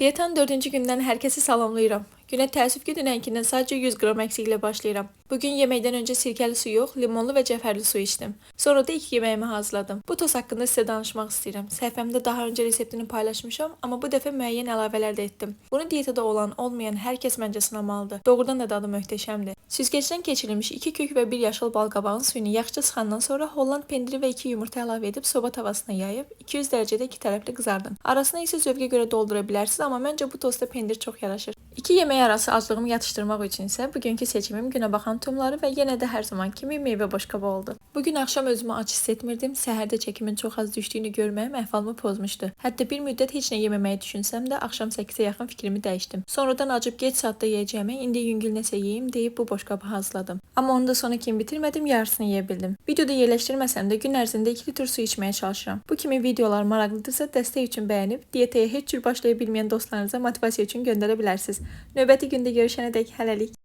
Diyetanın 4-cü gündən hər kəsi salamlayıram. Günə təəssüf ki, dünənkindən sadəcə 100 qram əksiyi başlayıram. Bugün yeməkdən öncə sirkəli su yox, limonlu və cəfərli su içdim. Sonra da ilk yeməyimi hazırladım. Bu tost haqqında sizə danışmaq istəyirəm. Səhifəmdə daha öncə reseptini paylaşmışam, amma bu dəfə müəyyən əlavələr də etdim. Bunu dietada olan, olmayan hər kəs məncə sınamalıdır. Doğrudan da dadı möhtəşəmdir. Süzgəcdən keçirilmiş 2 kök və 1 yaşıl balqabağın suyunu yaxşıca sıxandan sonra Holland pendiri və 2 yumurta əlavə edib soba tavasına yayıb 200 dərəcədə 2 tərəfli qızardın. Arasına isə zövqə görə doldura bilərsiniz, amma məncə bu tosta pendir çox yaraşır. İki yemək arası aclığımı yatışdırmaq üçün isə bugünkü seçimim günəbaxan tumları və yenə də hər zaman kimi meyvə boşqabı oldu. Bugün axşam özümü ac hiss etmirdim. Səhərdə çəkimin çox az düşdüyünü görməyim əhvalımı pozmuşdu. Hətta bir müddət heç nə yeməməyi düşünsəm də axşam 8-ə yaxın fikrimi dəyişdim. Sonradan acıb gec saatda yeyəcəyimə indi yüngül nəsə yeyim deyib bu boşqabı hazırladım. Amma onu da sona kimi bitirmədim, yarısını yeyə bildim. Videoda yerləşdirməsəm də gün ərzində 2 litr su içməyə çalışıram. Bu kimi videolar maraqlıdırsa dəstək üçün bəyənib diyetaya heç cür başlaya bilməyən dostlarınıza motivasiya üçün göndərə bilərsiniz. Növbəti gündə görüşənədək hələlik.